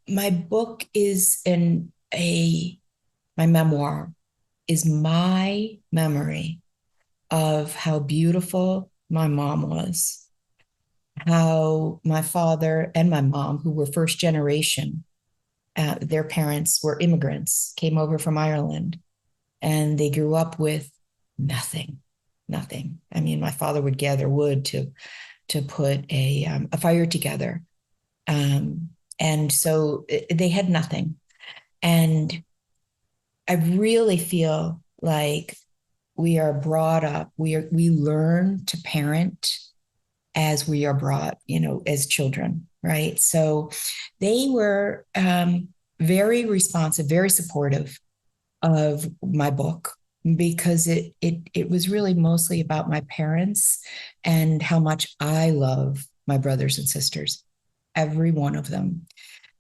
My book is my memoir is my memory of how beautiful my mom was, how my father and my mom, who were first generation, their parents were immigrants, came over from Ireland, and they grew up with nothing, nothing. I mean, my father would gather wood to put a fire together, and so they had nothing. And I really feel like we are brought up, we learn to parent as we are brought, as children, right? So they were very responsive, very supportive of my book because it was really mostly about my parents and how much I love my brothers and sisters, every one of them.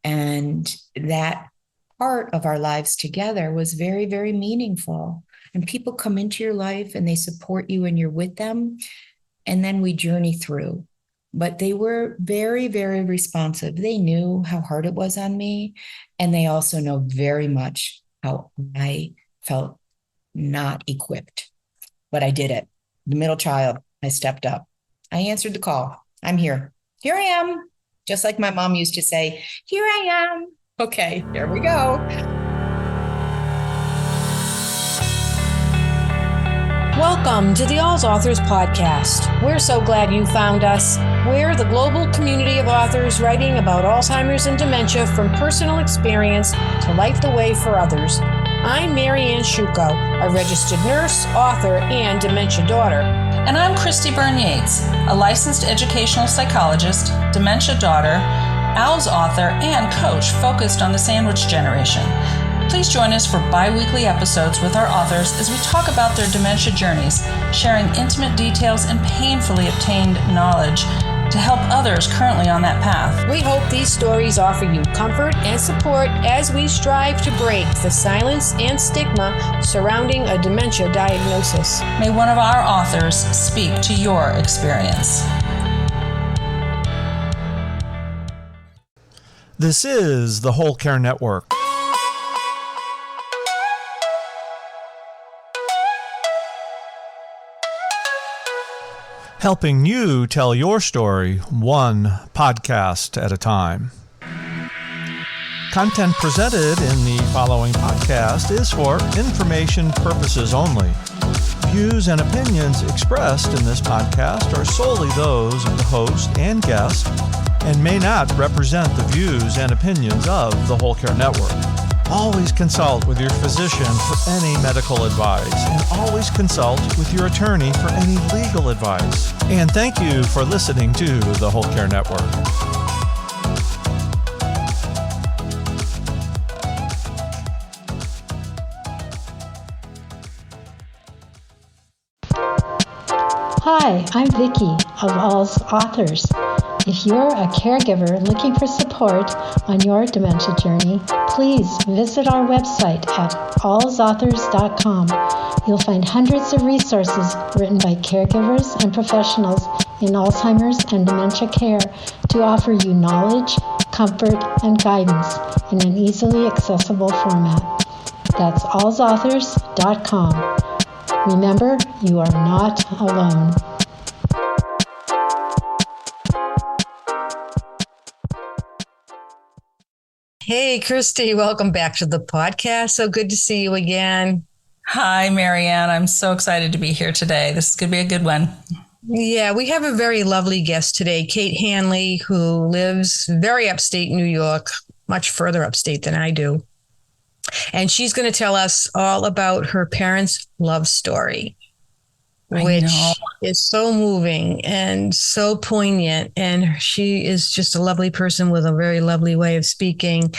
And that part of our lives together was very, very meaningful. And people come into your life and they support you and you're with them. And then we journey through. But they were very, very responsive. They knew how hard it was on me. And they also know very much how I felt not equipped. But I did it. The middle child, I stepped up. I answered the call. I'm here. Here I am. Just like my mom used to say, here I am. Okay, here we go. Welcome to the All's Authors podcast. We're so glad you found us. We're the global community of authors writing about Alzheimer's and dementia from personal experience to light the way for others. I'm Mary Ann Shuko, a registered nurse, author, and dementia daughter. And I'm Christy Byrne-Yates, a licensed educational psychologist, dementia daughter, OWL's author, and coach focused on the sandwich generation. Please join us for bi-weekly episodes with our authors as we talk about their dementia journeys, sharing intimate details and painfully obtained knowledge to help others currently on that path. We hope these stories offer you comfort and support as we strive to break the silence and stigma surrounding a dementia diagnosis. May one of our authors speak to your experience. This is the Whole Care Network. Helping you tell your story one podcast at a time. Content presented in the following podcast is for information purposes only. Views and opinions expressed in this podcast are solely those of the host and guest and may not represent the views and opinions of the Whole Care Network. Always consult with your physician for any medical advice, and always consult with your attorney for any legal advice. And thank you for listening to the Whole Care Network. Hi, I'm Vicki of All's Authors. If you're a caregiver looking for support on your dementia journey, please visit our website at allsauthors.com. You'll find hundreds of resources written by caregivers and professionals in Alzheimer's and dementia care to offer you knowledge, comfort, and guidance in an easily accessible format. That's allsauthors.com. Remember, you are not alone. Hey, Christy, welcome back to the podcast. So good to see you again. Hi, Mary Ann. I'm so excited to be here today. This is going to be a good one. Yeah, we have a very lovely guest today, Kate Hanley, who lives very upstate New York, much further upstate than I do. And she's going to tell us all about her parents' love story, which is so moving and so poignant. And she is just a lovely person with a very lovely way of speaking.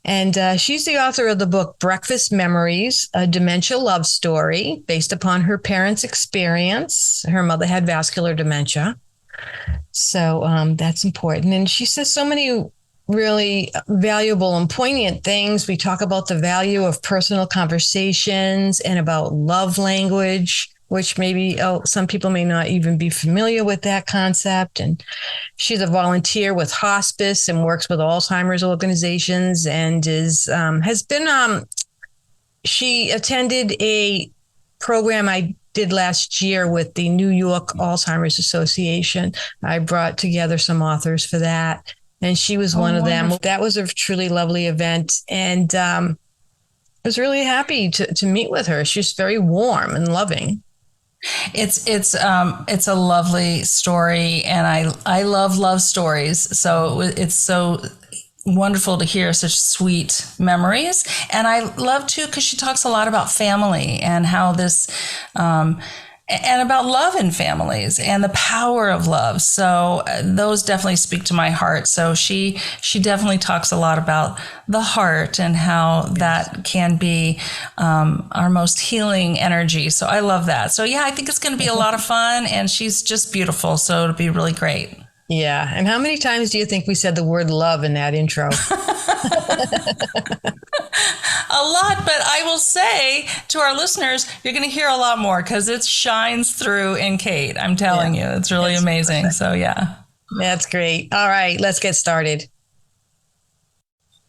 And she's the author of the book, Breakfast Memories, a dementia love story based upon her parents' experience. Her mother had vascular dementia. So that's important. And she says so many really valuable and poignant things. We talk about the value of personal conversations and about love language, which maybe some people may not even be familiar with that concept. And she's a volunteer with hospice and works with Alzheimer's organizations, and she attended a program I did last year with the New York Alzheimer's Association. I brought together some authors for that, and she was one of them. That was a truly lovely event, and I was really happy to meet with her. She's very warm and loving. It's a lovely story, and I love stories. So it's so wonderful to hear such sweet memories. And I love too, because she talks a lot about family and how this, and about love in families and the power of love. So those definitely speak to my heart. So she definitely talks a lot about the heart and how that can be our most healing energy. So I love that. So yeah, I think it's going to be a lot of fun, and she's just beautiful. So it'll be really great. Yeah. And how many times do you think we said the word love in that intro? A lot, but I will say to our listeners, you're going to hear a lot more because it shines through in Kate. I'm telling you, it's really amazing. Perfect. So yeah. That's great. All right, let's get started.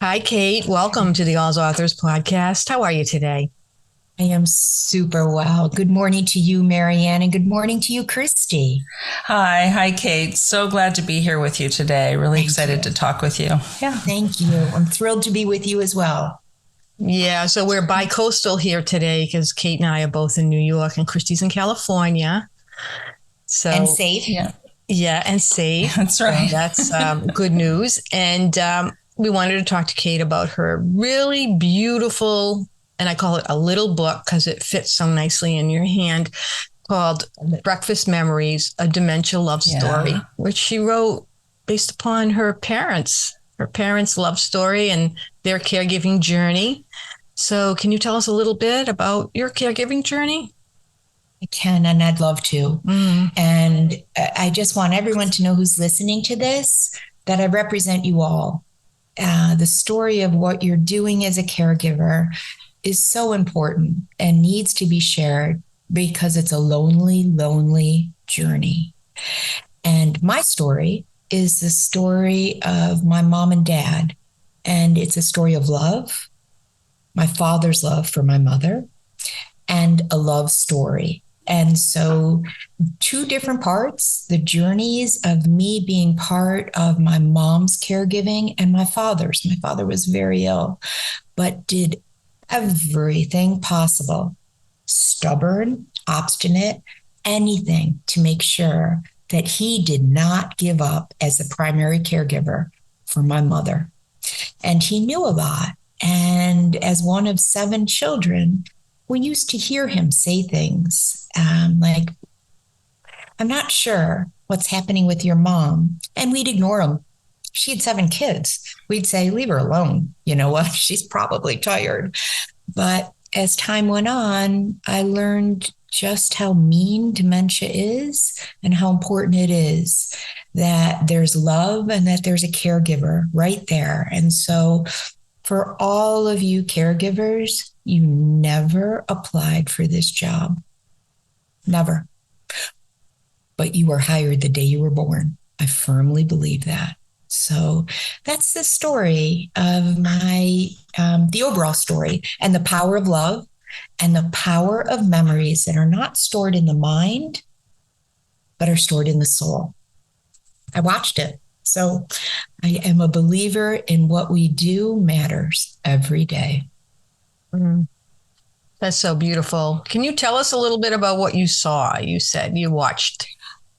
Hi, Kate. Welcome to the All Authors podcast. How are you today? I am super well. Good morning to you, Marianne, and good morning to you, Christy. Hi, Kate. So glad to be here with you today. Really excited to talk with you. Yeah. Thank you. I'm thrilled to be with you as well. Yeah, so we're bi-coastal here today because Kate and I are both in New York and Christy's in California. So and safe. Yeah, and safe. That's right. So that's good news. And we wanted to talk to Kate about her really beautiful, and I call it a little book because it fits so nicely in your hand, called Breakfast Memories, a Dementia Love Story, which she wrote based upon her parents' love story and their caregiving journey. So can you tell us a little bit about your caregiving journey? I can, and I'd love to. And I just want everyone to know who's listening to this, that I represent you all. The story of what you're doing as a caregiver is so important and needs to be shared because it's a lonely, lonely journey. And my story is the story of my mom and dad. And it's a story of love, my father's love for my mother, and a love story. And so 2 different parts, the journeys of me being part of my mom's caregiving and my father's. My father was very ill, but did everything possible, stubborn, obstinate, anything to make sure that he did not give up as a primary caregiver for my mother. And he knew a lot. And as one of 7 children, we used to hear him say things like, I'm not sure what's happening with your mom. And we'd ignore him. She had 7 kids. We'd say, leave her alone. You know what? She's probably tired. But as time went on, I learned just how mean dementia is and how important it is that there's love and that there's a caregiver right there. And so for all of you caregivers, you never applied for this job. Never. But you were hired the day you were born. I firmly believe that. So that's the story of my, the overall story, and the power of love and the power of memories that are not stored in the mind, but are stored in the soul. I watched it. So I am a believer in what we do matters every day. That's so beautiful. Can you tell us a little bit about what you saw? You said you watched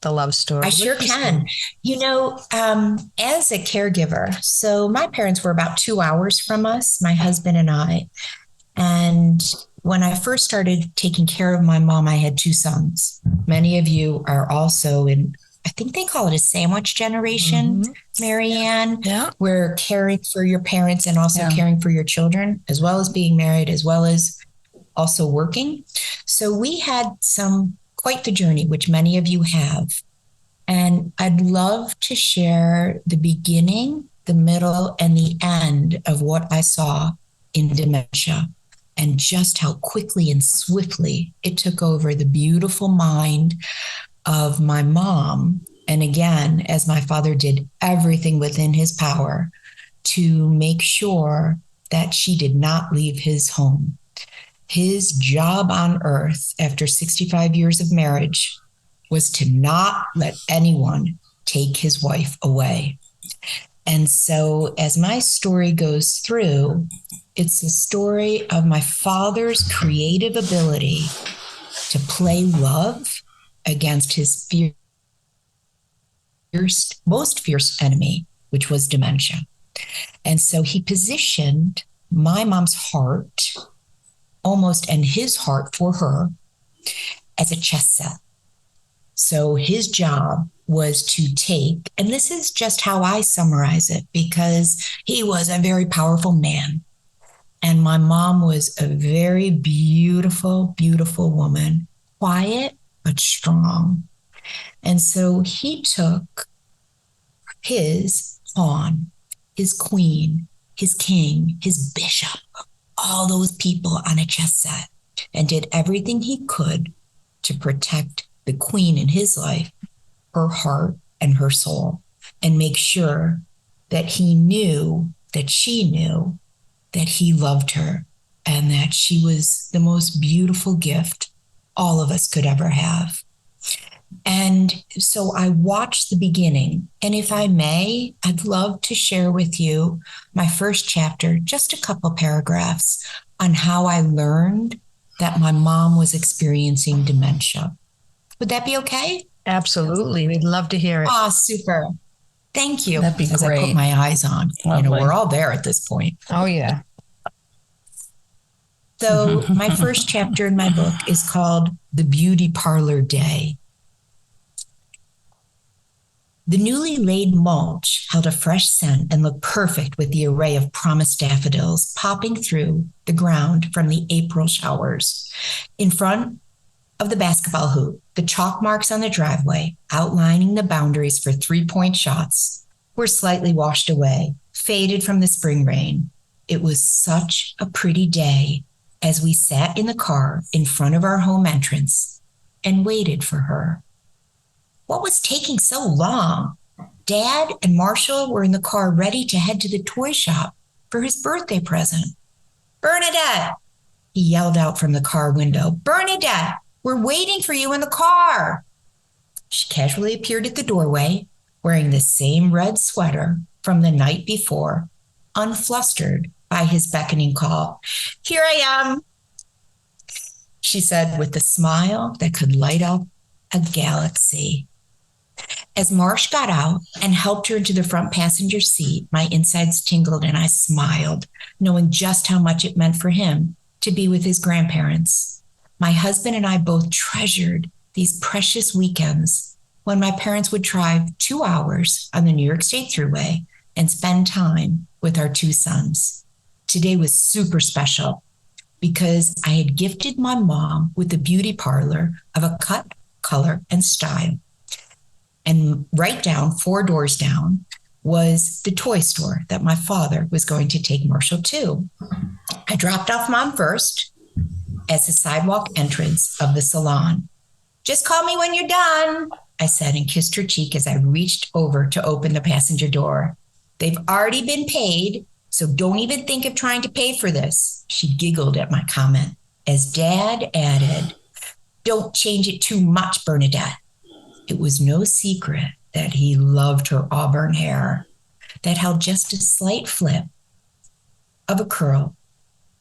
the love story. I sure can. You know, as a caregiver, so my parents were about 2 hours from us, my husband and I. And when I first started taking care of my mom, I had 2 sons. Many of you are also in, I think they call it a sandwich generation, Marianne, where caring for your parents and also caring for your children, as well as being married, as well as also working. So we had quite the journey, which many of you have. And I'd love to share the beginning, the middle, and the end of what I saw in dementia. and just how quickly and swiftly it took over the beautiful mind of my mom. And again, as my father did everything within his power to make sure that she did not leave his home. His job on earth after 65 years of marriage was to not let anyone take his wife away. And so as my story goes through, it's the story of my father's creative ability to play love against his most fierce enemy, which was dementia. And so he positioned my mom's heart almost, and his heart for her, as a chess set. So his job was to take, and this is just how I summarize it, because he was a very powerful man. And my mom was a very beautiful, beautiful woman, quiet, but strong. And so he took his pawn, his queen, his king, his bishop, all those people on a chess set, and did everything he could to protect the queen in his life, her heart and her soul, and make sure that he knew, that she knew, that he loved her and that she was the most beautiful gift all of us could ever have. And so I watched the beginning. And if I may, I'd love to share with you my first chapter, just a couple paragraphs on how I learned that my mom was experiencing dementia. Would that be okay? Absolutely. We'd love to hear it. Oh, super. Thank you. That'd be As great. I put my eyes on. Lovely. We're all there at this point. Oh, yeah. So my first chapter in my book is called The Beauty Parlor Day. The newly laid mulch held a fresh scent and looked perfect with the array of promised daffodils popping through the ground from the April showers. In front of the basketball hoop, the chalk marks on the driveway, outlining the boundaries for three-point shots, were slightly washed away, faded from the spring rain. It was such a pretty day as we sat in the car in front of our home entrance and waited for her. What was taking so long? Dad and Marshall were in the car ready to head to the toy shop for his birthday present. Bernadette, he yelled out from the car window. Bernadette, we're waiting for you in the car. She casually appeared at the doorway, wearing the same red sweater from the night before, unflustered by his beckoning call. Here I am, she said with a smile that could light up a galaxy. As Marsh got out and helped her into the front passenger seat, my insides tingled and I smiled, knowing just how much it meant for him to be with his grandparents. My husband and I both treasured these precious weekends when my parents would drive 2 hours on the New York State Thruway and spend time with our two sons. Today was super special because I had gifted my mom with the beauty parlor of a cut, color, and style. And right down, 4 doors down, was the toy store that my father was going to take Marshall to. I dropped off Mom first as the sidewalk entrance of the salon. Just call me when you're done, I said and kissed her cheek as I reached over to open the passenger door. They've already been paid, so don't even think of trying to pay for this. She giggled at my comment as Dad added, don't change it too much, Bernadette. It was no secret that he loved her auburn hair that held just a slight flip of a curl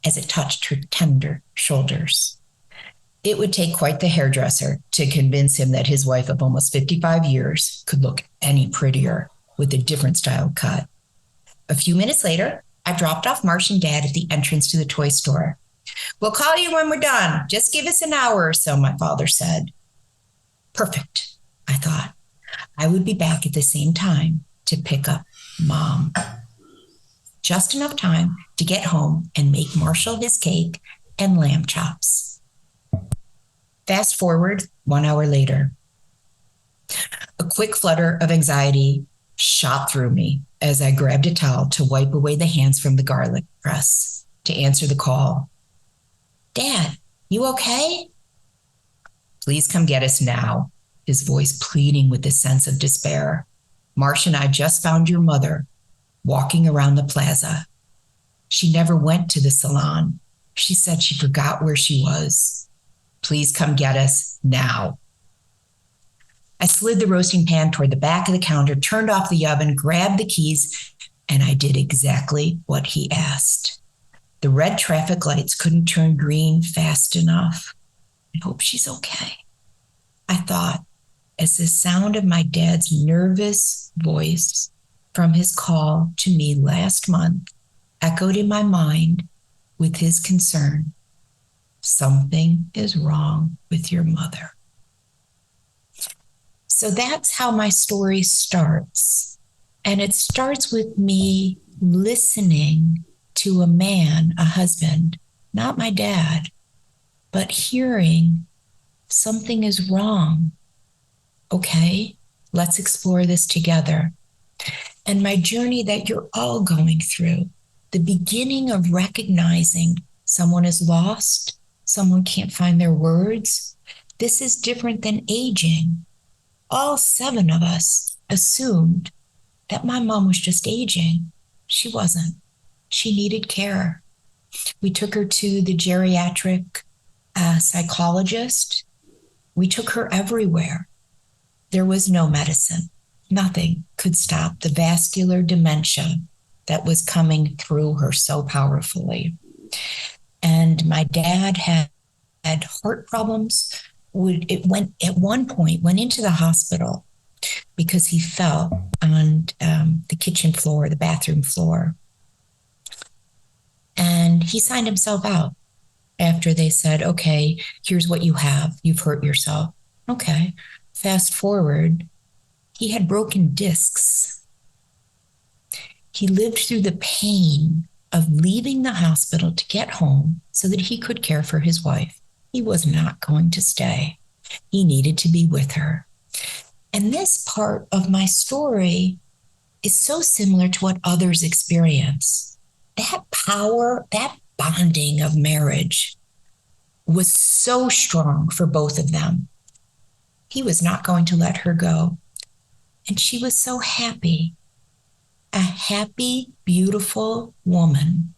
as it touched her tender shoulders. It would take quite the hairdresser to convince him that his wife of almost 55 years could look any prettier with a different style cut. A few minutes later, I dropped off Marsh and Dad at the entrance to the toy store. We'll call you when we're done. Just give us an hour or so, my father said. Perfect, I thought. I would be back at the same time to pick up Mom. Just enough time to get home and make Marshall his cake and lamb chops. Fast forward 1 hour later. A quick flutter of anxiety shot through me as I grabbed a towel to wipe away the hands from the garlic press to answer the call. Dad, you okay? Please come get us now, his voice pleading with a sense of despair. Marsh and I just found your mother walking around the plaza. She never went to the salon. She said she forgot where she was. Please come get us now. I slid the roasting pan toward the back of the counter, turned off the oven, grabbed the keys, and I did exactly what he asked. The red traffic lights couldn't turn green fast enough. I hope she's okay, I thought, as the sound of my dad's nervous voice from his call to me last month echoed in my mind with his concern. Something is wrong with your mother. So that's how my story starts. And it starts with me listening to a man, a husband, not my dad, but hearing something is wrong. Okay, let's explore this together. And my journey that you're all going through, the beginning of recognizing someone is lost, someone can't find their words. This is different than aging. All 7 of us assumed that my mom was just aging. She wasn't. She needed care. We took her to the geriatric psychologist. We took her everywhere. There was no medicine. Nothing could stop the vascular dementia that was coming through her so powerfully. And my dad had heart problems. It went at one point, went into the hospital because he fell on the kitchen floor, the bathroom floor. And he signed himself out after they said, okay, here's what you have. You've hurt yourself. Okay. Fast forward, he had broken discs. He lived through the pain of leaving the hospital to get home so that he could care for his wife. He was not going to stay. He needed to be with her. And this part of my story is so similar to what others experience. That power, that bonding of marriage was so strong for both of them. He was not going to let her go. And she was so happy. A happy, beautiful woman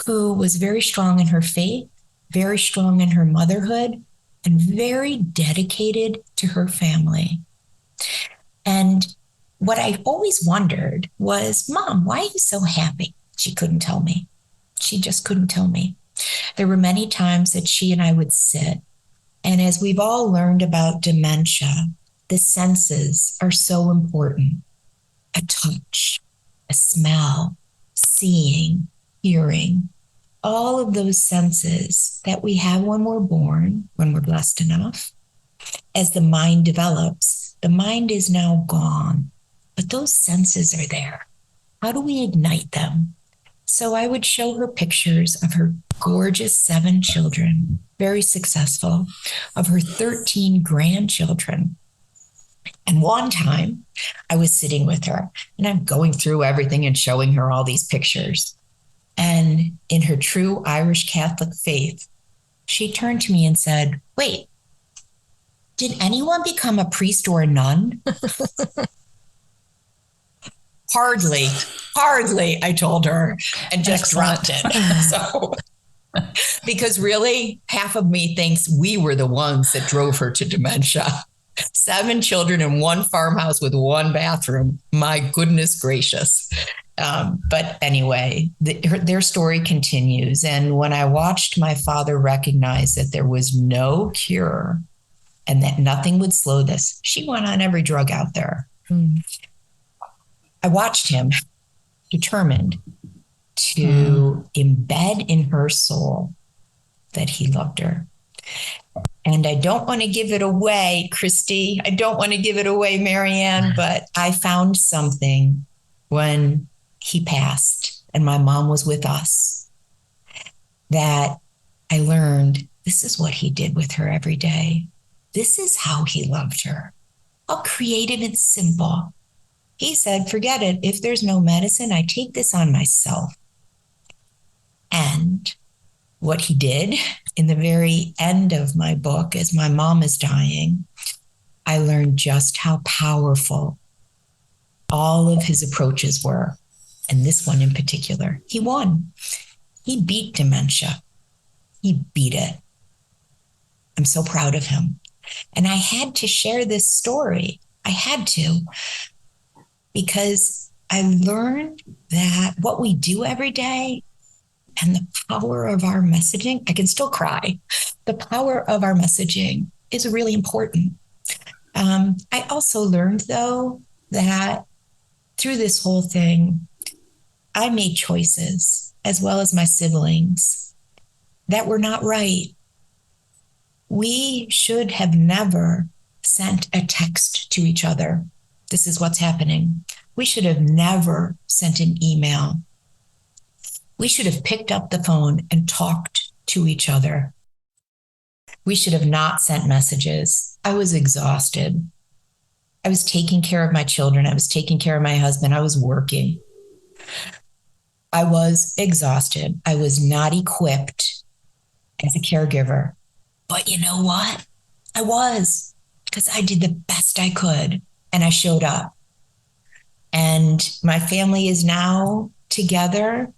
who was very strong in her faith, very strong in her motherhood, and very dedicated to her family. And what I always wondered was, Mom, why are you so happy? She couldn't tell me. She just couldn't tell me. There were many times that she and I would sit, and as we've all learned about dementia, the senses are so important. A touch, a smell, seeing, hearing, all of those senses that we have when we're born, when we're blessed enough. As the mind develops, the mind is now gone, but those senses are there. How do we ignite them? So I would show her pictures of her gorgeous 7 children, very successful, of her 13 grandchildren. And one time I was sitting with her and I'm going through everything and showing her all these pictures. And in her true Irish Catholic faith, she turned to me and said, wait, did anyone become a priest or a nun? Hardly, I told her, and just dropped it. So, because really, half of me thinks we were the ones that drove her to dementia. 7 children in one farmhouse with 1 bathroom. My goodness gracious. But anyway, their story continues. And when I watched my father recognize that there was no cure and that nothing would slow this, she went on every drug out there. I watched him determined to embed in her soul that he loved her. And I don't want to give it away, Christy. I don't want to give it away, Marianne, but I found something when he passed and my mom was with us that I learned this is what he did with her every day. This is how he loved her. How creative and simple. He said, forget it. If there's no medicine, I take this on myself. And what he did in the very end of my book, as my mom is dying, I learned just how powerful all of his approaches were. And this one in particular, he won. He beat dementia. He beat it. I'm so proud of him. And I had to share this story. I had to, because I learned that what we do every day and the power of our messaging, I can still cry. The power of our messaging is really important. I also learned, though, that through this whole thing, I made choices, as well as my siblings, that were not right. We should have never sent a text to each other. This is what's happening. We should have never sent an email. We should have picked up the phone and talked to each other. We should have not sent messages. I was exhausted. I was taking care of my children. I was taking care of my husband. I was working. I was exhausted. I was not equipped as a caregiver. But you know what? I was, because I did the best I could and I showed up. And my family is now together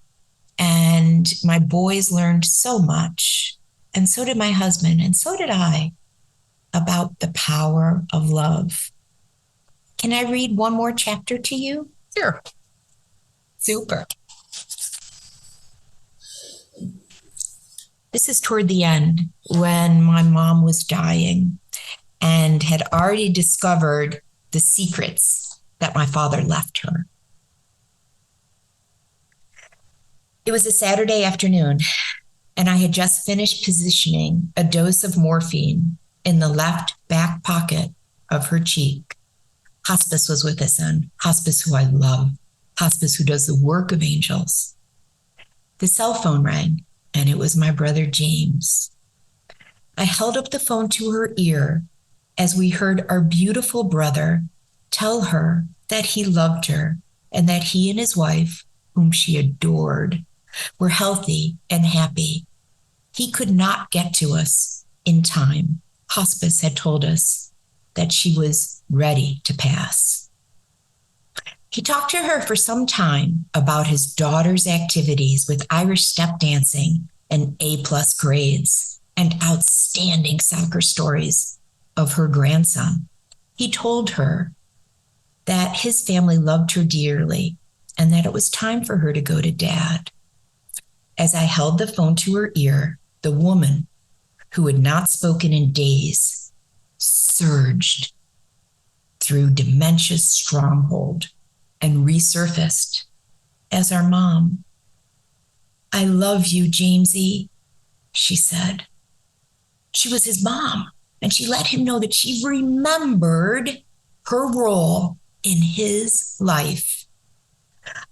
and my boys learned so much. And so did my husband. And so did I, about the power of love. Can I read one more chapter to you? Sure. Super. This is toward the end, when my mom was dying and had already discovered the secrets that my father left her. It was a Saturday afternoon, and I had just finished positioning a dose of morphine in the left back pocket of her cheek. Hospice was with us, and hospice who I love, hospice who does the work of angels. The cell phone rang, and it was my brother James. I held up the phone to her ear as we heard our beautiful brother tell her that he loved her and that he and his wife, whom she adored, were healthy and happy. He could not get to us in time. Hospice had told us that she was ready to pass. He talked to her for some time about his daughter's activities with Irish step dancing and A+ grades and outstanding soccer stories of her grandson. He told her that his family loved her dearly and that it was time for her to go to Dad. As I held the phone to her ear, the woman, who had not spoken in days, surged through dementia's stronghold and resurfaced as our mom. "I love you, Jamesy," she said. She was his mom, and she let him know that she remembered her role in his life.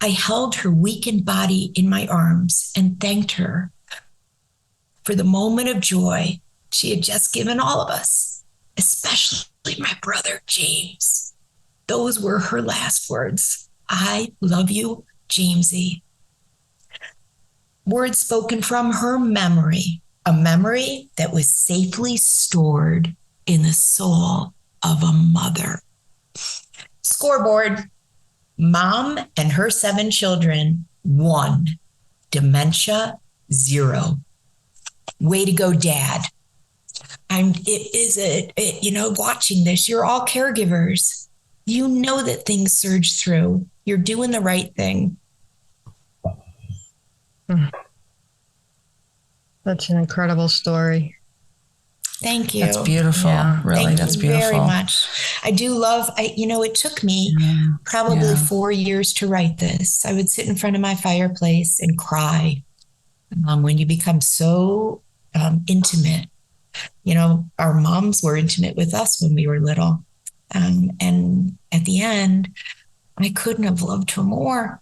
I held her weakened body in my arms and thanked her for the moment of joy she had just given all of us, especially my brother James. Those were her last words. "I love you, Jamesy." Words spoken from her memory, a memory that was safely stored in the soul of a mother. Scoreboard. Mom and her 7 children, 1. Dementia, 0. Way to go, Dad. Watching this, you're all caregivers. You know that things surge through. You're doing the right thing. That's an incredible story. Thank you. That's beautiful. Yeah. Really, Thank that's you beautiful. very much. I do love, it took me probably 4 years to write this. I would sit in front of my fireplace and cry when you become so intimate. Our moms were intimate with us when we were little. And at the end, I couldn't have loved her more.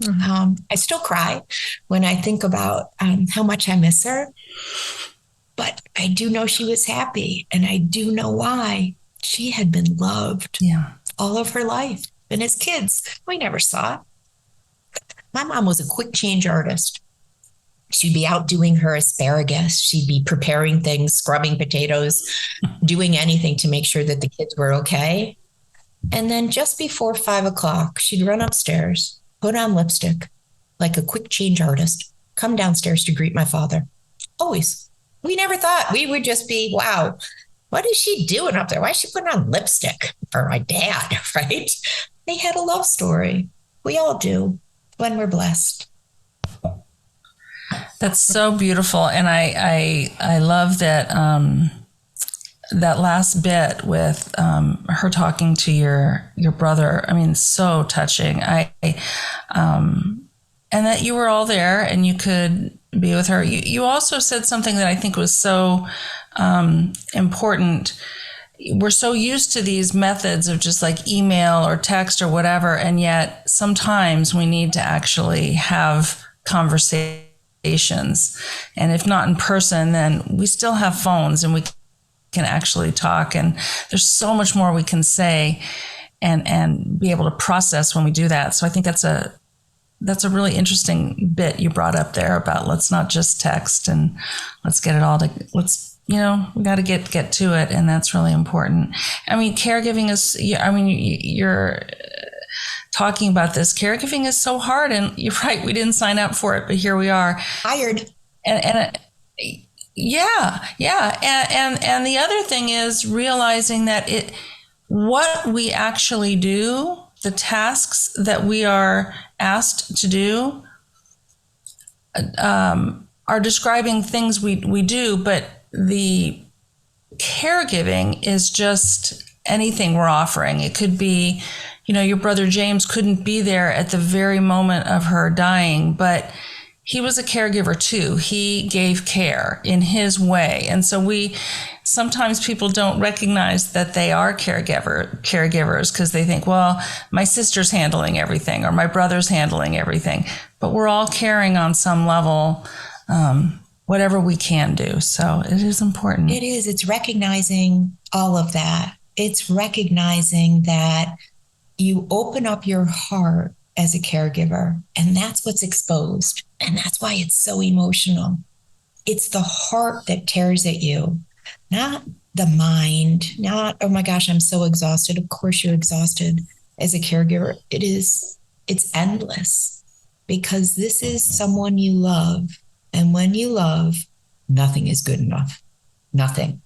Mm-hmm. I still cry when I think about how much I miss her. But I do know she was happy, and I do know why. She had been loved all of her life. And as kids, we never saw it. My mom was a quick change artist. She'd be out doing her asparagus. She'd be preparing things, scrubbing potatoes, doing anything to make sure that the kids were okay. And then just before 5 o'clock, she'd run upstairs, put on lipstick like a quick change artist, come downstairs to greet my father. Always. We never thought. We would just be, wow, what is she doing up there? Why is she putting on lipstick for my dad, right? They had a love story. We all do when we're blessed. That's so beautiful. And I love that that last bit with her talking to your brother. I mean, so touching. And that you were all there and you could be with her. You also said something that I think was so important. We're so used to these methods of just like email or text or whatever, and yet sometimes we need to actually have conversations. And if not in person, then we still have phones and we can actually talk. And there's so much more we can say and be able to process when we do that. So I think that's a really interesting bit you brought up there about let's not just text and let's get it all to, we got to get to it. And that's really important. I mean, caregiving is, you're talking about this. Caregiving is so hard, and you're right. We didn't sign up for it, but here we are. Hired. And the other thing is realizing that what we actually do, the tasks that we are asked to do, are describing things we do, but the caregiving is just anything we're offering. It could be, your brother James couldn't be there at the very moment of her dying, but he was a caregiver too. He gave care in his way. And so sometimes people don't recognize that they are caregivers because they think, well, my sister's handling everything or my brother's handling everything, but we're all caring on some level, whatever we can do. So it is important. It is. It's recognizing all of that. It's recognizing that you open up your heart as a caregiver, and that's what's exposed. And that's why it's so emotional. It's the heart that tears at you, not the mind, not, oh my gosh, I'm so exhausted. Of course you're exhausted as a caregiver. It's endless because this is someone you love. And when you love, nothing is good enough. Nothing.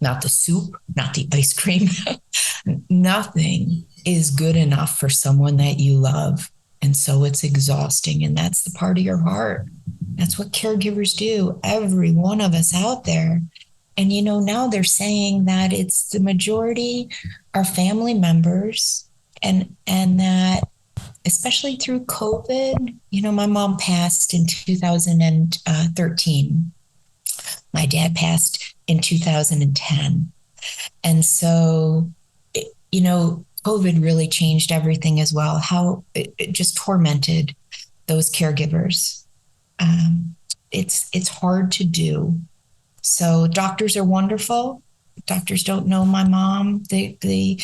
Not the soup, not the ice cream. Nothing is good enough for someone that you love. And so it's exhausting. And that's the part of your heart. That's what caregivers do. Every one of us out there. And, now they're saying that it's the majority are family members and that especially through COVID, my mom passed in 2013. My dad passed in 2010. And so, COVID really changed everything as well, how it just tormented those caregivers. It's hard to do. So doctors are wonderful. Doctors don't know my mom. I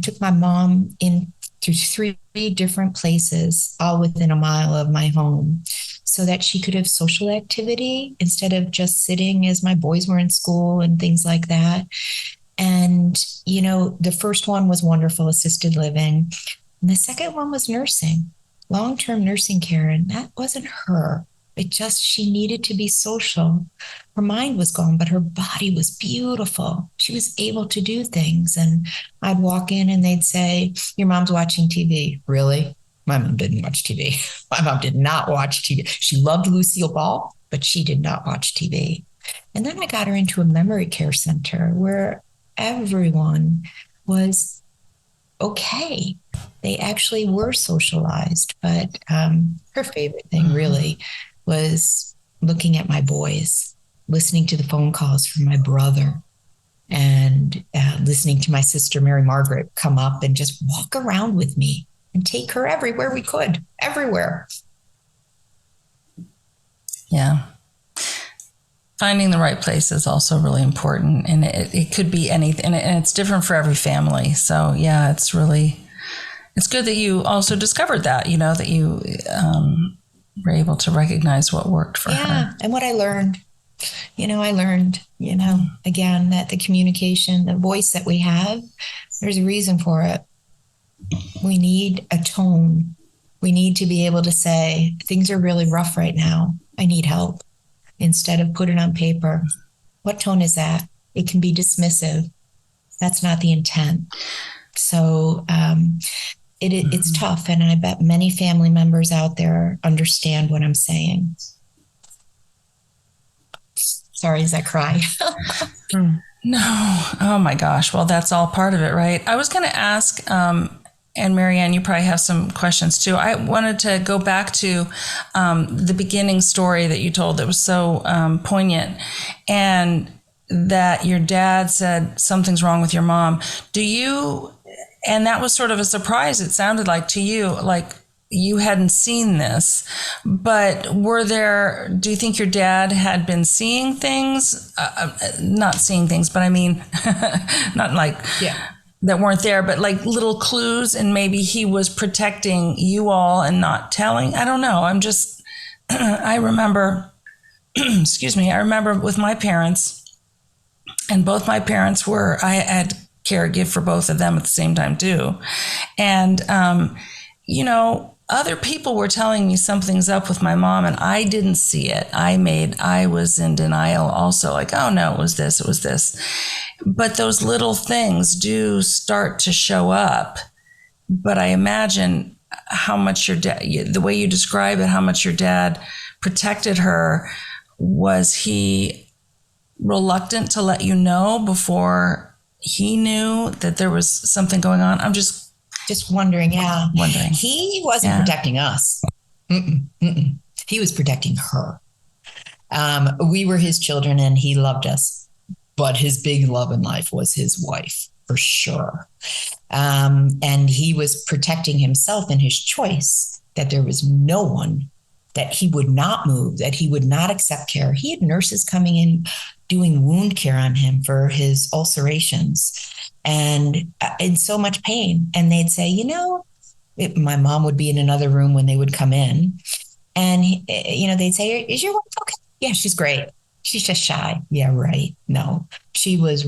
took my mom in through 3 different places, all within a mile of my home, so that she could have social activity instead of just sitting as my boys were in school and things like that. And, the first one was wonderful, assisted living. And the second one was nursing, long-term nursing care. And that wasn't her. She needed to be social. Her mind was gone, but her body was beautiful. She was able to do things. And I'd walk in and they'd say, your mom's watching TV. Really? My mom didn't watch TV. My mom did not watch TV. She loved Lucille Ball, but she did not watch TV. And then I got her into a memory care center where everyone was okay. They actually were socialized, but her favorite thing really was looking at my boys, listening to the phone calls from my brother, and listening to my sister, Mary Margaret, come up and just walk around with me and take her everywhere we could, everywhere. Yeah. Finding the right place is also really important. And it could be anything, and it's different for every family. So yeah, it's good that you also discovered that, that you were able to recognize what worked for her. And what I learned, again, that the communication, the voice that we have, there's a reason for it. We need a tone. We need to be able to say, things are really rough right now. I need help. Instead of put it on paper. What tone is that? It can be dismissive. That's not the intent. So it's tough. And I bet many family members out there understand what I'm saying. Sorry as I cry. No. Oh my gosh. Well, that's all part of it, right? I was going to ask, and Marianne, you probably have some questions too. I wanted to go back to the beginning story that you told that was so poignant, and that your dad said something's wrong with your mom. And that was sort of a surprise, it sounded like to you, like you hadn't seen this, but do you think your dad had been seeing things? Not seeing things, but I mean, not like that weren't there, but like little clues, and maybe he was protecting you all and not telling. I don't know. I remember, excuse me, I remember with my parents, and both my parents I had caregive for both of them at the same time too. And, other people were telling me something's up with my mom, and I didn't see it. I was in denial also, like, oh no, it was this. But those little things do start to show up. But I imagine how much your dad, the way you describe it, how much your dad protected her. Was he reluctant to let you know before he knew that there was something going on? I'm just wondering. Yeah. He wasn't protecting us. He was protecting her. We were his children and he loved us, but his big love in life was his wife, for sure. And he was protecting himself in his choice, that there was no one that he would not move, that he would not accept care. He had nurses coming in doing wound care on him for his ulcerations and in so much pain. And they'd say, my mom would be in another room when they would come in, and, they'd say, is your wife okay? Yeah, she's great. She's just shy. Yeah, right. No, she was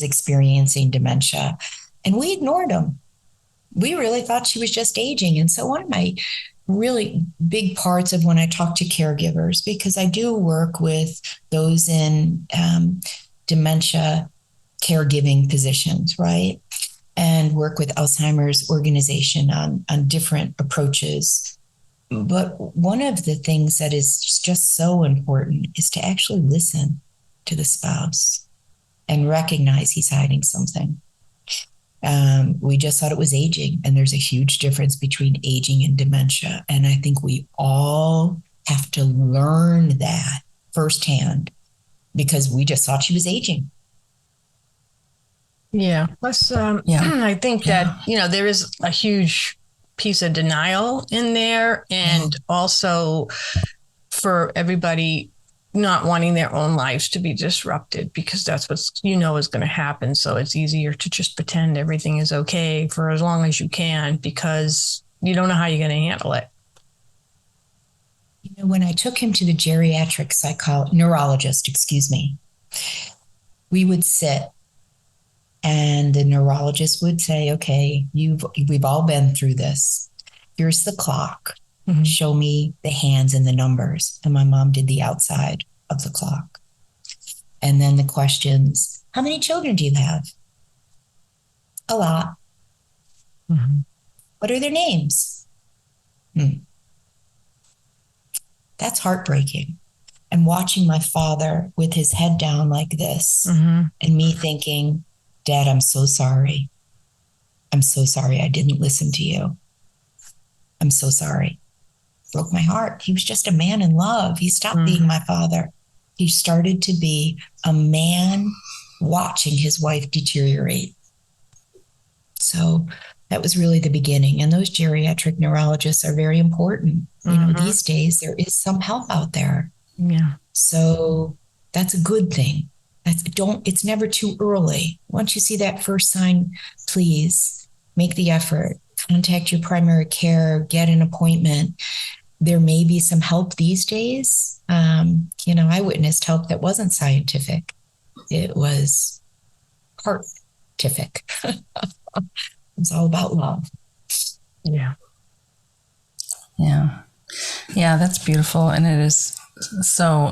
experiencing dementia, and we ignored him. We really thought she was just aging. And so one of my really big parts of when I talk to caregivers, because I do work with those in dementia caregiving positions, right? And work with Alzheimer's organization on different approaches. But one of the things that is just so important is to actually listen to the spouse and recognize he's hiding something. We just thought it was aging, and there's a huge difference between aging and dementia. And I think we all have to learn that firsthand, because we just thought she was aging. Yeah. Plus, I think that, there is a huge piece of denial in there, and also for everybody not wanting their own lives to be disrupted, because that's what's, is going to happen. So it's easier to just pretend everything is okay for as long as you can, because you don't know how you're going to handle it. When I took him to the geriatric neurologist, we would sit, and the neurologist would say, okay, we've all been through this. Here's the clock. Mm-hmm. Show me the hands and the numbers. And my mom did the outside of the clock. And then the questions, how many children do you have? A lot. Mm-hmm. What are their names? That's heartbreaking. And watching my father with his head down like this, mm-hmm. and me thinking, Dad, I'm so sorry. I'm so sorry I didn't listen to you. I'm so sorry. Broke my heart. He was just a man in love. He stopped being my father. He started to be a man watching his wife deteriorate. So that was really the beginning. And those geriatric neurologists are very important. These days there is some help out there. Yeah. So that's a good thing. It's never too early. Once you see that first sign, please make the effort. Contact your primary care, get an appointment. there may be some help these days. I witnessed help that wasn't scientific. It was heartific. It's all about love. Yeah. Yeah. Yeah, that's beautiful. And it is so,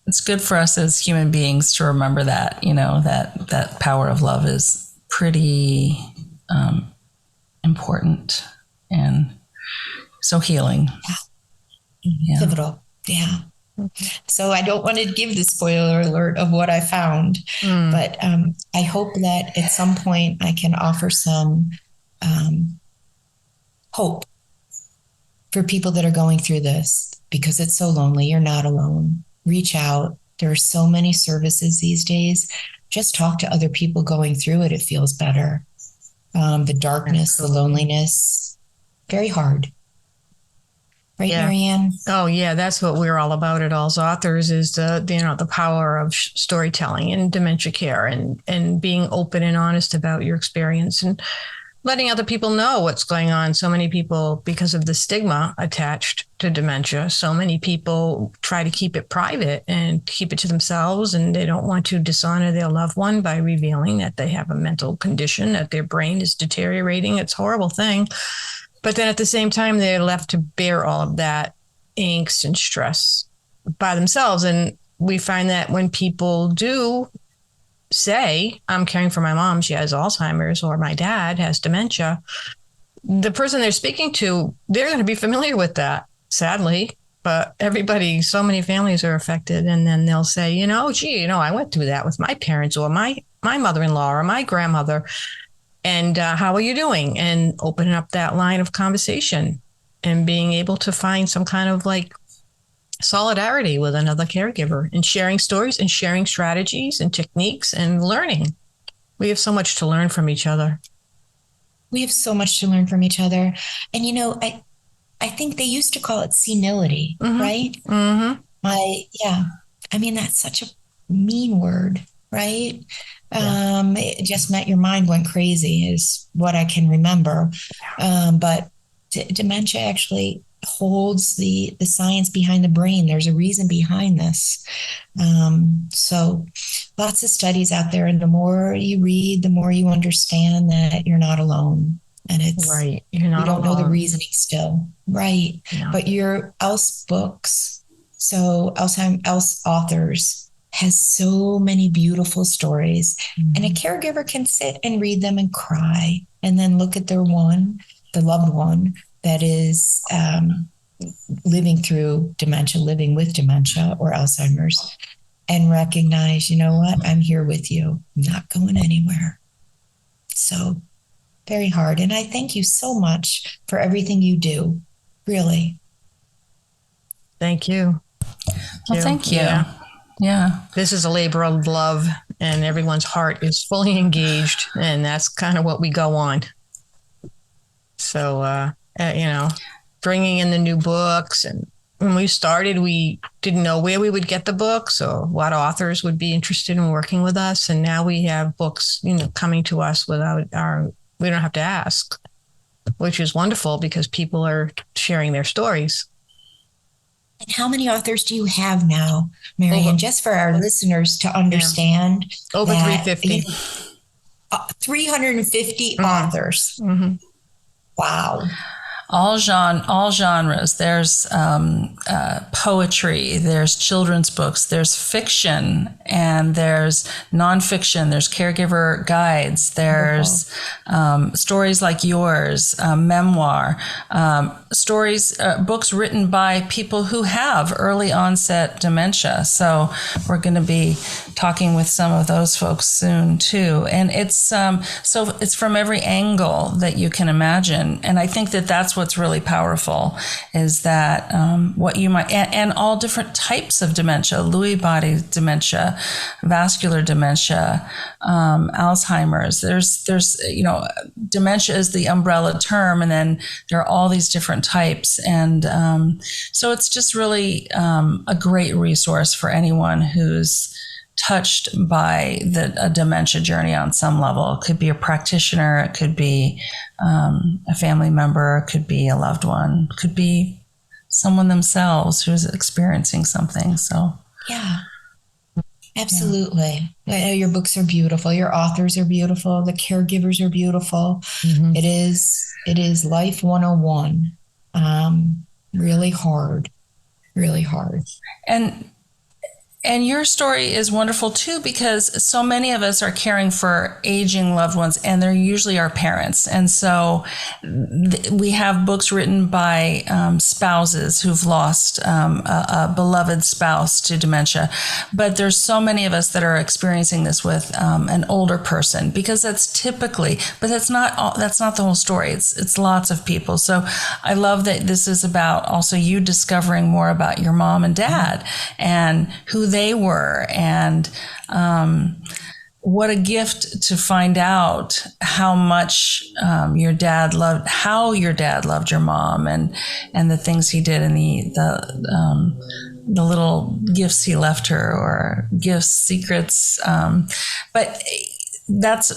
it's good for us as human beings to remember that, that power of love is pretty important and so healing. Yeah. Pivotal. Yeah. So I don't want to give the spoiler alert of what I found, but I hope that at some point I can offer some hope for people that are going through this, because it's so lonely. You're not alone. Reach out. There are so many services these days. Just talk to other people going through it. It feels better. The darkness, the loneliness, very hard. Right, yeah. Marianne? Oh, yeah. That's what we're all about at All's Authors is the power of storytelling and dementia care and being open and honest about your experience and letting other people know what's going on. So many people, because of the stigma attached to dementia, so many people try to keep it private and keep it to themselves, and they don't want to dishonor their loved one by revealing that they have a mental condition, that their brain is deteriorating. It's a horrible thing. But then at the same time, they're left to bear all of that angst and stress by themselves. And we find that when people do say, I'm caring for my mom, she has Alzheimer's, or my dad has dementia, the person they're speaking to, they're going to be familiar with that, sadly. But everybody, so many families are affected. And then they'll say, I went through that with my parents or my mother-in-law or my grandmother. And how are you doing? And opening up that line of conversation and being able to find some kind of solidarity with another caregiver and sharing stories and sharing strategies and techniques and learning. We have so much to learn from each other. We have so much to learn from each other. And, I think they used to call it senility, right? Mm-hmm. That's such a mean word, right? Yeah. It just meant your mind went crazy is what I can remember. But dementia actually holds the science behind the brain. There's a reason behind this. So lots of studies out there. And the more you read, the more you understand that you're not alone. And it's right. You're not you don't alone. know the reasoning still. Right. No. But your Else books, so Else Authors, has so many beautiful stories. Mm-hmm. And a caregiver can sit and read them and cry and then look at the loved one that is living through dementia, living with dementia or Alzheimer's, and recognize, you know what, I'm here with you. I'm not going anywhere. So very hard. And I thank you so much for everything you do. Really. Thank you. Well, thank you. Yeah. This is a labor of love, and everyone's heart is fully engaged, and that's kind of what we go on. So, bringing in the new books, and when we started, we didn't know where we would get the books or what authors would be interested in working with us. And now we have books, coming to us we don't have to ask, which is wonderful because people are sharing their stories. And how many authors do you have now, Marianne? Just for our listeners to understand. Yeah. Over 350. 350 authors. Mm-hmm. Wow. All genres. There's poetry, there's children's books, there's fiction, and there's nonfiction, there's caregiver guides, there's stories like yours, memoir, stories, books written by people who have early onset dementia. So we're going to be talking with some of those folks soon too. And it's it's from every angle that you can imagine. And I think that that's what's really powerful is that what you might, and all different types of dementia, Lewy body dementia, vascular dementia, Alzheimer's. There's dementia is the umbrella term, and then there are all these different types. And so it's just really a great resource for anyone who's touched by a dementia journey on some level. It could be a practitioner, it could be a family member, it could be a loved one, it could be someone themselves who's experiencing something. So yeah, absolutely. Yeah. Your books are beautiful. Your authors are beautiful. The caregivers are beautiful. Mm-hmm. It is life 101. Really hard. And your story is wonderful too, because so many of us are caring for aging loved ones, and they're usually our parents. And so we have books written by spouses who've lost a beloved spouse to dementia. But there's so many of us that are experiencing this with an older person, because that's typically, but that's not the whole story. It's lots of people. So I love that this is about also you discovering more about your mom and dad and who they were, and what a gift to find out how much your dad loved your mom, and the things he did, and the little gifts he left her, or gifts, secrets. But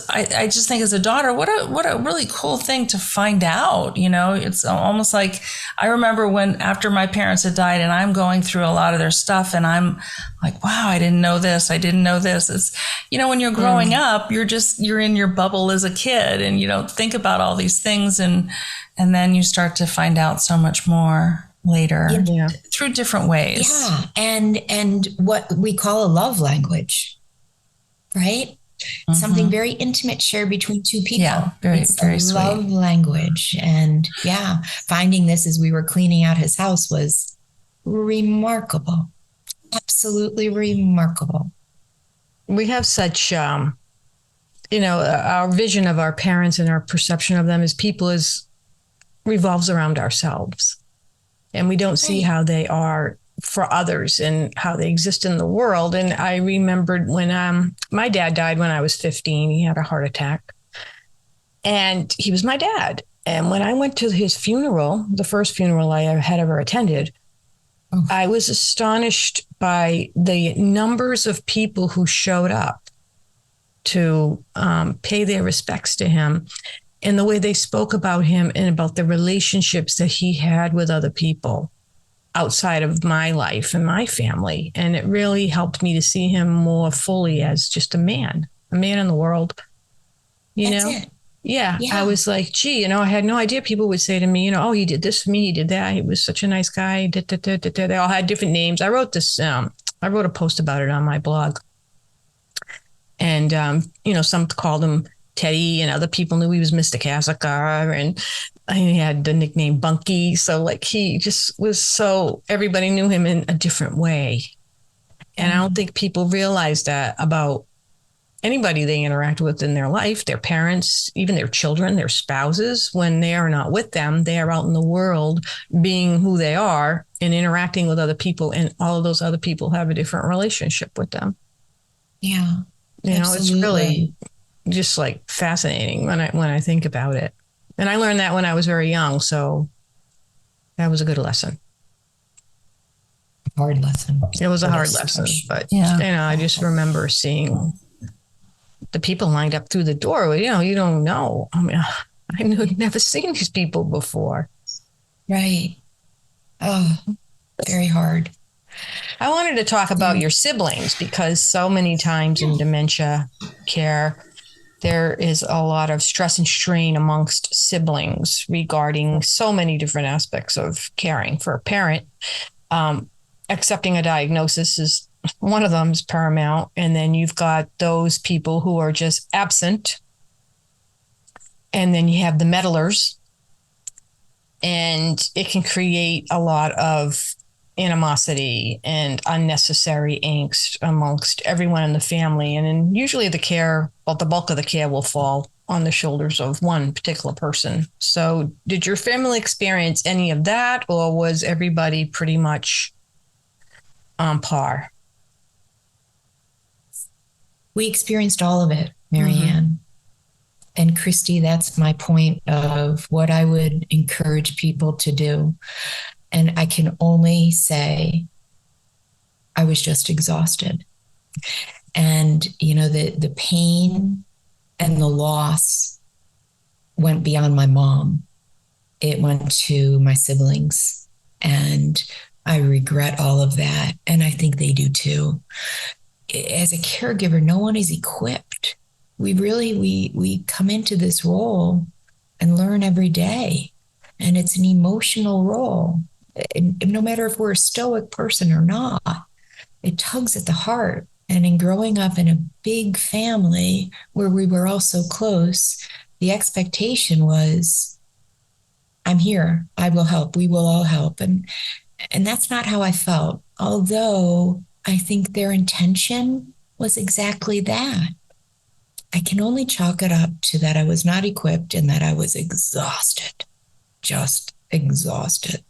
I just think as a daughter, what a really cool thing to find out. It's almost like I remember when after my parents had died, and I'm going through a lot of their stuff, and I'm like, wow, I didn't know this. It's, when you're growing up, you're in your bubble as a kid, and you don't think about all these things, and then you start to find out so much more later through different ways. Yeah, and what we call a love language, right? Mm-hmm. Something very intimate shared between two people. Yeah, very sweet. Love language. And finding this as we were cleaning out his house was remarkable. Absolutely remarkable. We have such, our vision of our parents and our perception of them as people revolves around ourselves. And we don't see how they are for others and how they exist in the world. And I remembered when my dad died when I was 15, he had a heart attack, and he was my dad. And when I went to his funeral, the first funeral I had ever attended, I was astonished by the numbers of people who showed up to pay their respects to him, and the way they spoke about him and about the relationships that he had with other people outside of my life and my family. And it really helped me to see him more fully as just a man in the world, That's it. Yeah. I was like, gee, I had no idea. People would say to me, oh, he did this for me. He did that. He was such a nice guy. They all had different names. I wrote a post about it on my blog. And, some called him Teddy, and other people knew he was Mr. Casacar, and he had the nickname Bunky. So he just was everybody knew him in a different way. And I don't think people realize that about anybody they interact with in their life, their parents, even their children, their spouses. When they are not with them, they are out in the world being who they are and interacting with other people. And all of those other people have a different relationship with them. Yeah. It's really just fascinating when I think about it. And I learned that when I was very young. So that was a good lesson. Hard lesson. It was a hard lesson, but I just remember seeing the people lined up through the door. You don't know. I mean, I'd never seen these people before. Right. Oh, very hard. I wanted to talk about your siblings, because so many times in dementia care, there is a lot of stress and strain amongst siblings regarding so many different aspects of caring for a parent. Accepting a diagnosis is one of them, is paramount. And then you've got those people who are just absent. And then you have the meddlers. And it can create a lot of animosity and unnecessary angst amongst everyone in the family. And then usually the bulk of the care will fall on the shoulders of one particular person. So did your family experience any of that, or was everybody pretty much on par? We experienced all of it, Marianne. And Christy, that's my point of what I would encourage people to do. And I can only say I was just exhausted. And, the pain and the loss went beyond my mom. It went to my siblings. And I regret all of that. And I think they do too. As a caregiver, no one is equipped. We come into this role and learn every day. And it's an emotional role. And no matter if we're a stoic person or not, it tugs at the heart. And in growing up in a big family where we were all so close, the expectation was, I'm here, I will help, we will all help. And that's not how I felt. Although I think their intention was exactly that. I can only chalk it up to that I was not equipped and that I was exhausted, just exhausted.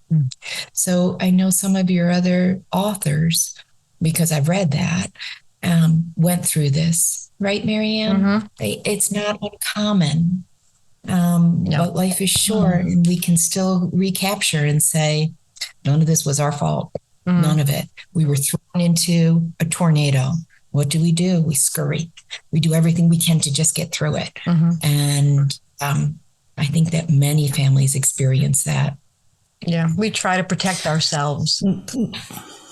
So I know some of your other authors, because I've read that, went through this, right, Marianne? Mm-hmm. It's not uncommon, but life is short, and we can still recapture and say, none of this was our fault. None of it. We were thrown into a tornado. What do? We scurry. We do everything we can to just get through it. And I think that many families experience that. Yeah, we try to protect ourselves.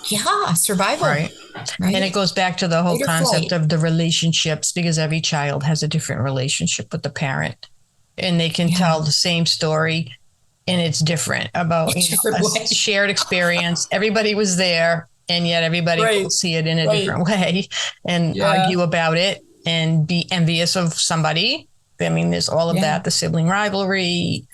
Yeah, survival. Right. And it goes back to the whole concept of the relationships, because every child has a different relationship with the parent. And they can tell the same story, and it's different about a shared experience. Everybody was there, and yet everybody will see it in a different way and argue about it and be envious of somebody. I mean, there's all of that, the sibling rivalry.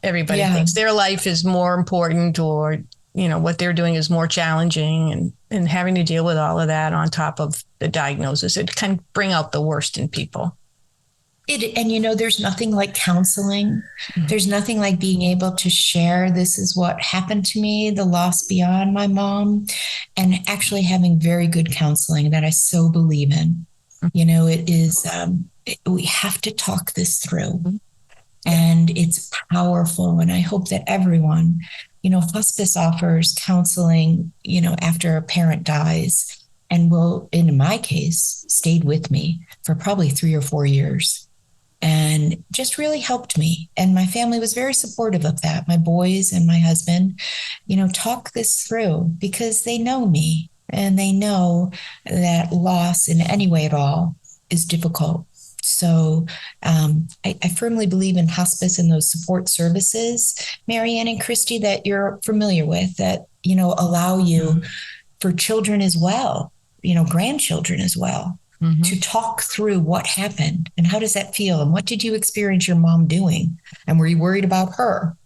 Everybody thinks their life is more important, or, what they're doing is more challenging, and having to deal with all of that on top of the diagnosis, it can bring out the worst in people. There's nothing like counseling. There's nothing like being able to share, this is what happened to me, the loss beyond my mom, and actually having very good counseling that I so believe in. It is, we have to talk this through, and it's powerful. And I hope that everyone, hospice offers counseling, after a parent dies, and will, in my case, stayed with me for probably 3 or 4 years. And just really helped me. And my family was very supportive of that. My boys and my husband, talk this through, because they know me, and they know that loss in any way at all is difficult. So I firmly believe in hospice and those support services, Marianne and Christy, that you're familiar with, that, allow you for children as well, grandchildren as well. To talk through what happened and how does that feel, and what did you experience your mom doing, and were you worried about her?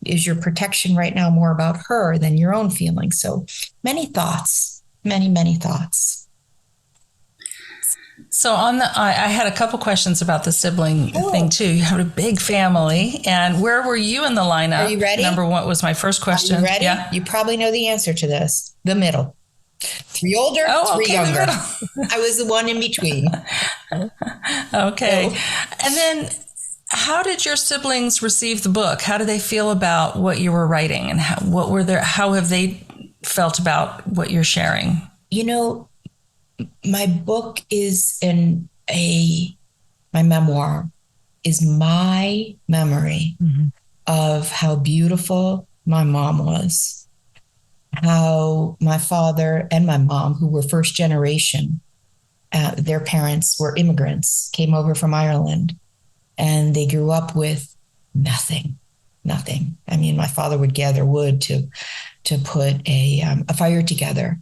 Is your protection right now more about her than your own feelings? So many thoughts, many thoughts. So I had a couple questions about the sibling thing too. You have a big family, and where were you in the lineup? Are you ready? Number one was my first question. Are you ready? Yeah. You probably know the answer to this. The middle. 3 older, 3 younger. I was the one in between. Okay. And then how did your siblings receive the book? How do they feel about what you were writing, and how have they felt about what you're sharing? My book is my memoir is my memory of how beautiful my mom was. How my father and my mom, who were first generation, their parents were immigrants, came over from Ireland, and they grew up with nothing. I mean, my father would gather wood to put a fire together.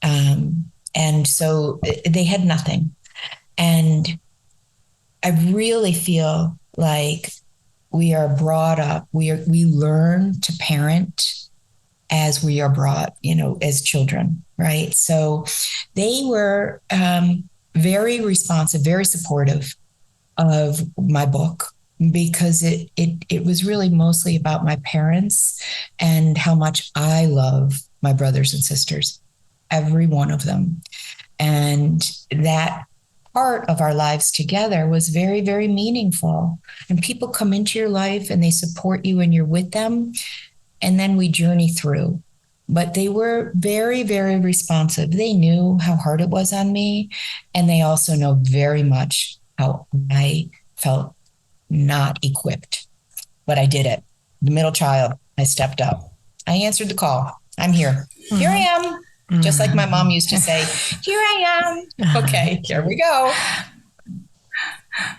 And so they had nothing. And I really feel like we are brought up, we learn to parent as we are brought, as children, right? So they were very responsive, very supportive of my book, because it was really mostly about my parents and how much I love my brothers and sisters, every one of them. And that part of our lives together was very, very meaningful. And people come into your life and they support you and you're with them. And then we journey through. but they were very, very responsive. They knew how hard it was on me. And they also know very much how I felt not equipped. But I did it. The middle child, I stepped up. I answered the call. I'm here. Here I am. Just like my mom used to say, here I am. Okay, here we go.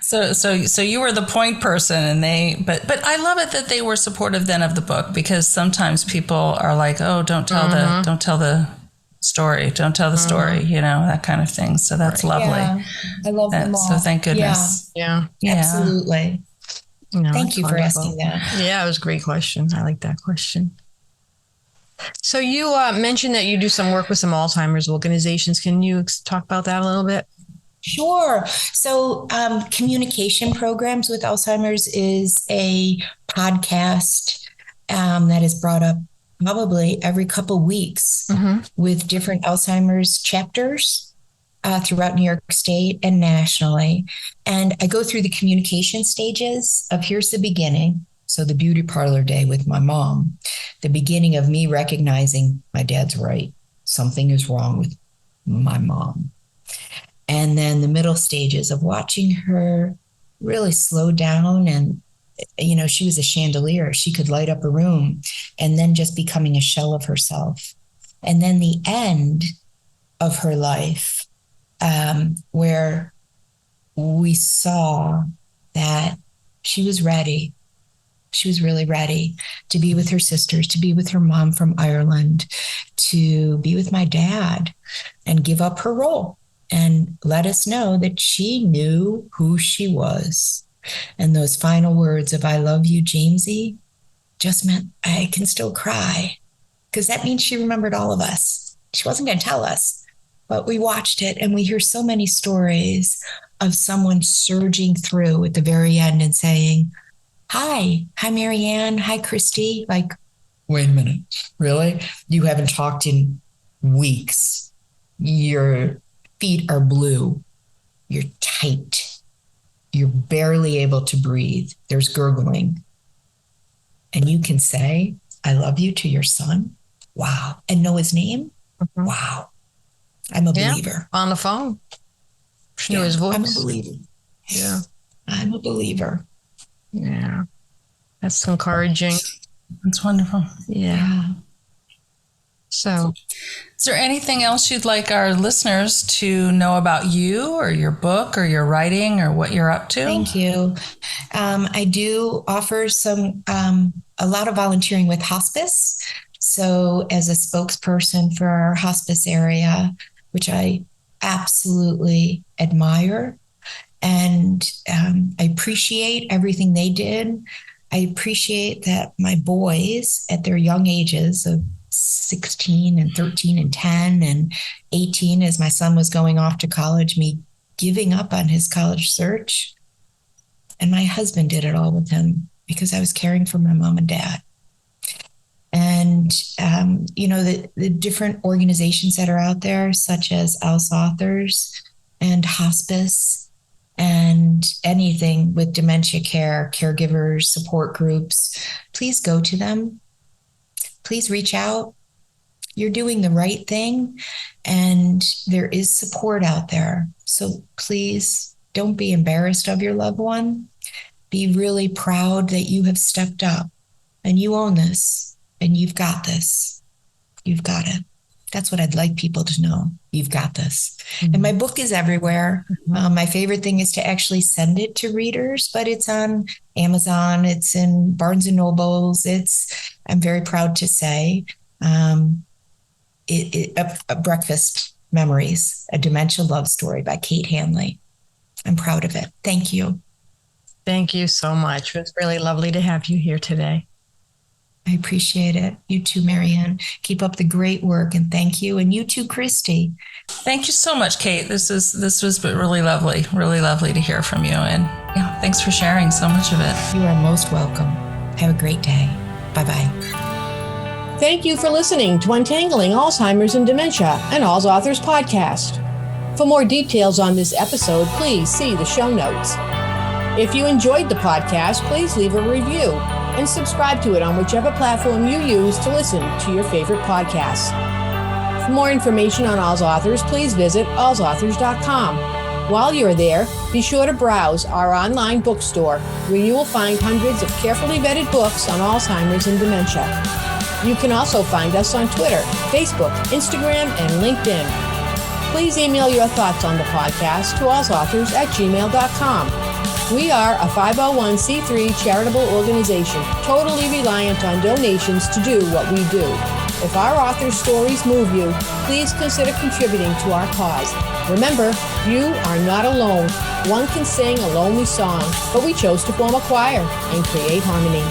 So you were the point person, and but I love it that they were supportive then of the book, because sometimes people are like, oh, don't tell the story, that kind of thing. So that's lovely. Yeah, I love them all. So thank goodness. Yeah. Absolutely. No, thank you wonderful. for asking that. Yeah, it was a great question. I like that question. So you mentioned that you do some work with some Alzheimer's organizations. Can you talk about that a little bit? Sure. So Communication Programs with Alzheimer's is a podcast that is brought up probably every couple weeks with different Alzheimer's chapters throughout New York State and nationally. And I go through the communication stages of here's the beginning. So the beauty parlor day with my mom, the beginning of me recognizing my dad's right. Something is wrong with my mom. And then the middle stages of watching her really slow down. And, she was a chandelier. She could light up a room, and then just becoming a shell of herself. And then the end of her life, where we saw that she was ready. She was really ready to be with her sisters, to be with her mom from Ireland, to be with my dad and give up her role and let us know that she knew who she was. And those final words of I love you, Jamesy, just meant I can still cry, because that means she remembered all of us. She wasn't going to tell us, but we watched it, and we hear so many stories of someone surging through at the very end and saying, hi, Marianne, hi, Christy. Like, wait a minute, really? You haven't talked in weeks. Your feet are blue. You're tight. You're barely able to breathe. There's gurgling. And you can say, I love you to your son. Wow. And know his name. Wow. I'm a believer. On the phone. She knew his voice. I'm a believer. Yeah. I'm a believer. Yeah. That's encouraging. That's wonderful. Yeah. So, is there anything else you'd like our listeners to know about you or your book or your writing or what you're up to? Thank you. I do offer a lot of volunteering with hospice. So as a spokesperson for our hospice area, which I absolutely admire, and I appreciate everything they did. I appreciate that my boys at their young ages of 16 and 13 and 10 and 18, as my son was going off to college, me giving up on his college search. And my husband did it all with him because I was caring for my mom and dad. And, the different organizations that are out there, such as ALS Authors and hospice and anything with dementia care, caregivers, support groups, please go to them. Please reach out. You're doing the right thing, and there is support out there. So please don't be embarrassed of your loved one. Be really proud that you have stepped up and you own this and you've got this. You've got it. That's what I'd like people to know. You've got this. Mm-hmm. And my book is everywhere. Mm-hmm. My favorite thing is to actually send it to readers, but it's on Amazon. It's in Barnes and Nobles. I'm very proud to say, a Breakfast Memories, a Dementia Love Story by Kate Hanley. I'm proud of it. Thank you. Thank you so much. It was really lovely to have you here today. I appreciate it. You too, Marianne. Keep up the great work, and thank you. And you too, Christy. Thank you so much, Kate. This was really lovely to hear from you. And thanks for sharing so much of it. You are most welcome. Have a great day. Bye-bye. Thank you for listening to Untangling Alzheimer's and Dementia, an ALS Authors podcast. For more details on this episode, please see the show notes. If you enjoyed the podcast, please leave a review and subscribe to it on whichever platform you use to listen to your favorite podcasts. For more information on All's Authors, please visit allsauthors.com. While you're there, be sure to browse our online bookstore, where you will find hundreds of carefully vetted books on Alzheimer's and dementia. You can also find us on Twitter, Facebook, Instagram, and LinkedIn. Please email your thoughts on the podcast to allsauthors@gmail.com. We are a 501c3 charitable organization, totally reliant on donations to do what we do. If our authors' stories move you, please consider contributing to our cause. Remember, you are not alone. One can sing a lonely song, but we chose to form a choir and create harmony.